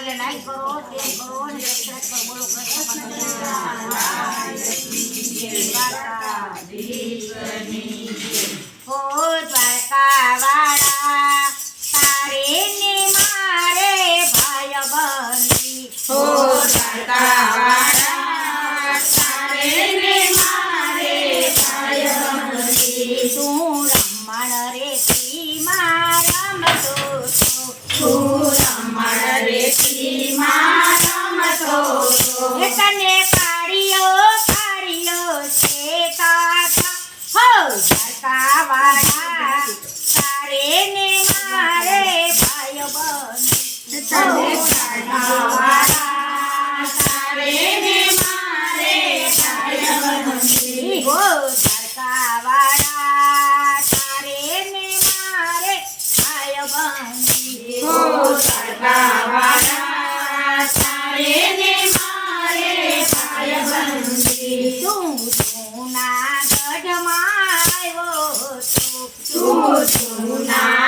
એટલે નાઈ કરો તેલ કરો ને દશરથ પર બોલો કૃષ્ણ હો દ્વારકા વાળા તારે ને મારે ભાઈ બંધી હો દ્વારકા વાળા તારે ને મારે ભાઈ બંધી તું રમણ રેતી માં રમતો તું રમણ રેતી માં રમતો તને કાઢ્યો છે કાકા હો દ્વારકા વાળા તારે ને મારે ભાઈ બંધી તને કાઢવાવાળા તારે ને મારે ભાઈ બંધી હો દ્વારકા વાળા તારે ને મારે ભાઈ બંધી હો દ્વારકાવાળા તારે ને મારે ભાઈ બંધી તું જૂનાગઢમાં આવ્યો તો તું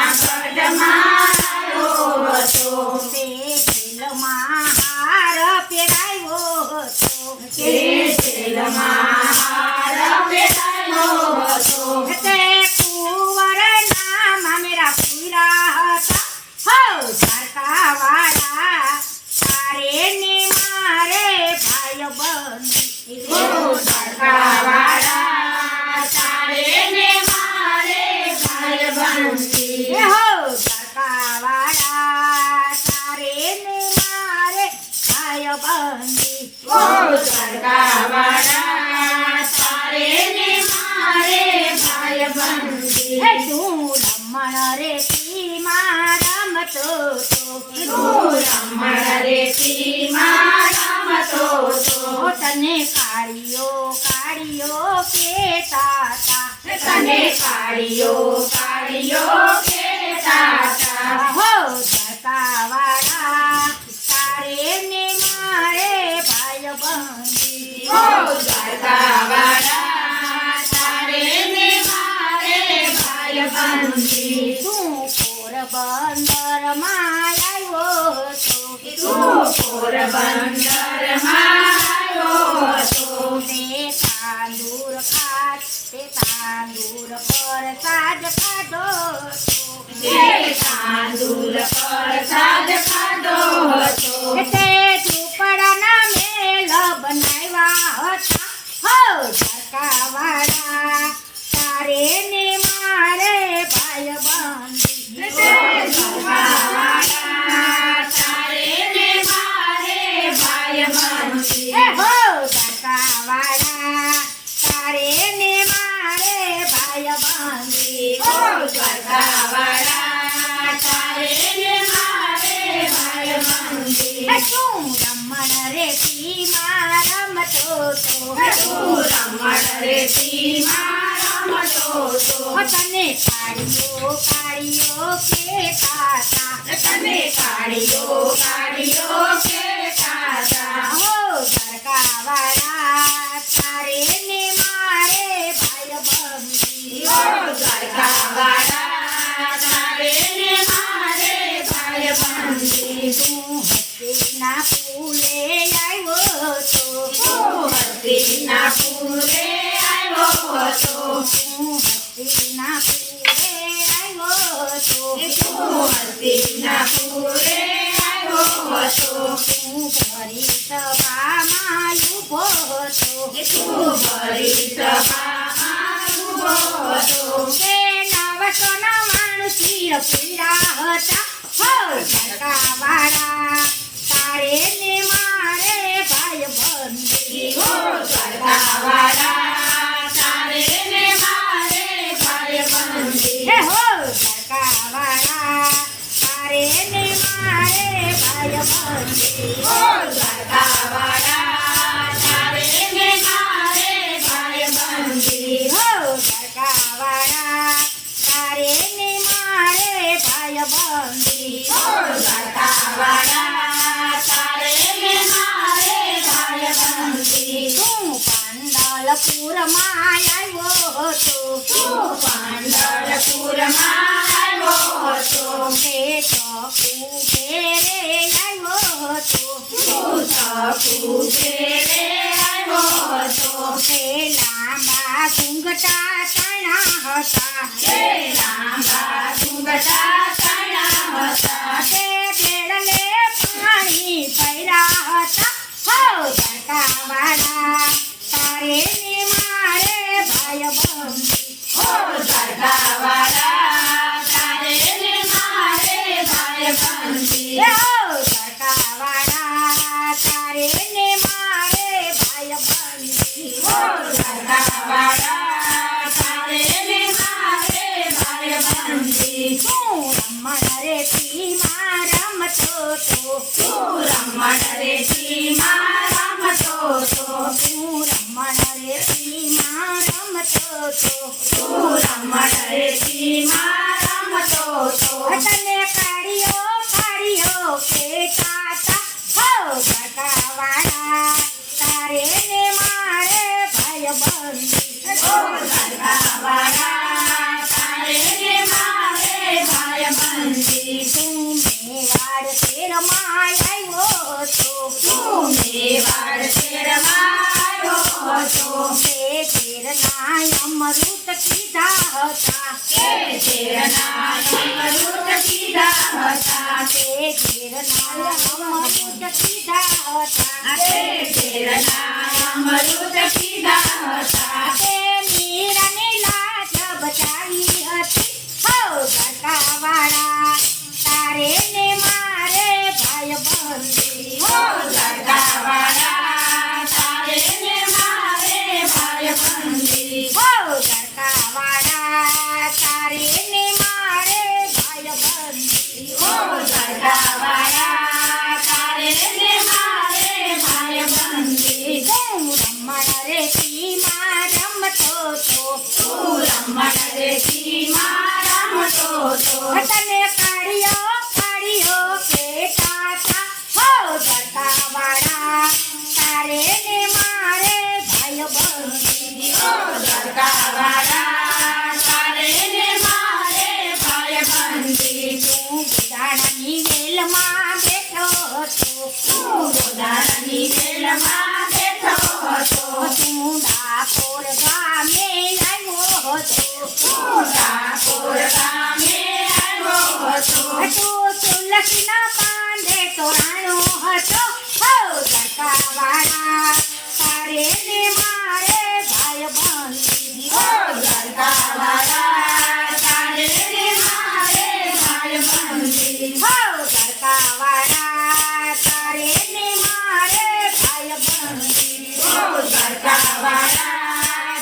જૂનાગઢમાં આવ્યો હતો તે જેલમાં હાર પહેરાવ્યો તો તે જેલમાં હાર પહેરાયો હતો તે કુંવરના મામેરા પૂરા હતા હો દ્વારકા વાળા તારે ને મારે ભાઈ બંધી હો દ્વારકાવાળા તારે ને મારે ભાઈ બંધી હો દ્વારકા વાળા તારે ને મારે ભાઈ બંધી હો દ્વારકાવાળા તારે ને મારે ભાઈ બંધી હે તું રમણ રેતીમાં રમતો તો તું રમણ રેતીમાં રમતો તો તને કાળિયો કેતા હતા તને કાળિયો કહેતા હતા હો દ્વારકા વાળા તારે ને મારે ભાઈ બંધી હો દ્વારકાવાળા તારે ને મારે ભાઈ બંધી તું પોરબંદરમાં આવ્યો તો તું પોરબંદરમાં આવ્યો હતો તે તાંદૂર પર સાજ ખાધો તો તે તાંદૂર પર સાદ ખાધો હતો તે ઝૂંપડાના મેલ બનાવ્યા હતા હો દ્વારકા વાળા તારે ને મારે ભાઈ બંધી તે દ્વારકાવાળા તારે ને મારે ભાઈ બંધી હે હો દ્વારકા વાળા તારે ને મારે ભાઈ બંધી હો દ્વારકાવાળા તારે ને મારે ભાઈ બંધી હે તું રમણ રેતીમાં રમતો તો તું રમણ રેતીમાં રમતો તો તને કાળિયો કેતા હતા તને કાળિયો કહેતા હતા હો દ્વારકા વાળા તારે ને મારે ભાઈ બંધી હો દ્વારકાવાળા તારે ને મારે ભાઈ બંધી તું હસ્તીના ફૂલે આવ્યો તો તું હસ્તીના પૂરે આવ્યો હતો તું હસ્તીના ફૂલે આવ્યો તો તું હસ્તીના પૂરે આવ્યો હતો તું ભરી સભામાં ઊભો તો તું ભરી સભામાં ઊભો હતો તે 999 શિર પીડા હતા હો દ્વારકા વાળા તારે ને મારે ભાઈ બંધી હો દ્વારકાવાળા તારે ને મારે ભાઈ બંધી હે હો દ્વારકા વાળા તારે ને મારે ભાઈ બંધી હો દ્વારકાવાળા તારે ને મારે ભાઈ બંધી હો દ્વારકા વાળા તારે ને મારે ભાઈ બંધી હો દ્વારકાવાળા તારે ને મારે ભાઈ બંધી તું પાંડલપુરમાં આવ્યો તો તું પાંડરપુરમાં આવ્યો હતો તે ચકુ ઘેરે આવ્યો તું ઘેરે આવ્યો હતો. તે લાંબા ઘૂંઘટા તણા હતા તે લાંબા ઘૂંઘટા તણા હતા. તે બેડલે પાણી ભર્યા હતા હો ધરકાવાળા તારે ને મારે ભાઈબંધી ઓ ધરકાવાળા તારે ને મારે ભાઈબંધી. એ હો ધરકાવાળા તારે ને મારે ભાઈબંધી ઓ ધરકાવાળા તારે ને મારે ભાઈબંધી. તું રમણ રેતીમાં રમતો તો તું રમણ રેતીમાં રમતો તો. તું રમણ રેતીમાં રમતો તો તું રમણ રેતીમાં રમતો તો. તને કાઢ્યો કાઢ્યો કેતા તા હો ધરકાવાળા તારે ને મારે ભાઈબંધી ઓ ધરકાવાળા તારે ને મારે ભાઈબંધી. તું મેવાડ તેરમાં આવ્યો તો તું મેવાડ શેરમાં આવ્યો હતો. તે તેરના અમૃત કીધા હતા તે ઝેરના અમૃત કીધા હતા. તે તેરના અમૃત કીધા હતા તે ઝેરના અમૃત કીધા હતા. તે મીરાને લાજ બચાવી હતી હો ધરકાવાળા તારે ને મારે ભાઈબંધી ઓ ધરકાવાળા તારે ને મારે ભાઈબંધી. હો ધરકાવાળા તારે ને મારે ભાઈબંધી ઓ ધરકાવાળા તારે ને મારે ભાઈબંધી. તું રમણ રેતીમાં રમતો તો તું રમણ રેતીમાં રમતો તો. તને કાઢ્યો કાઢ્યો કેતા તા હો ધરકાવાળા તારે ને મારે ભાઈબંધી ઓ ધરકાવાળા તારે ને મારે ભાઈબંધી. તું બુધાણાની વેલમાં બેઠો હતો તું ગોદાળની વેલમાં બેઠો હતો. તું ડાકોર ગામે આવ્યો હતો તું ઠાકોર ગામે આવ્યો હતો. તું તુલસીના પાંદે તોરાણો હતો હો ધરકાવાળા તારે ને મારે ભાઈબંધી ઓ ધરકાવાળા તારે ને મારે ભાઈબંધી. હો ધરકાવાળા તારે ને મારે ભાઈબંધી ઓ ધરકાવાળા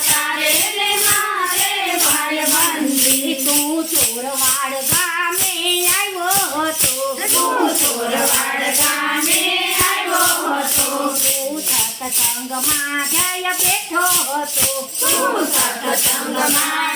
તારે ને મારે ભાઈબંધી. તું ચોરવાડ ગામે આવ્યો હતો તું ચોરવાડ ગામે આવ્યો હતો. તું સત્સંગમાં જય બેઠો હતો તું સત્સંગમાં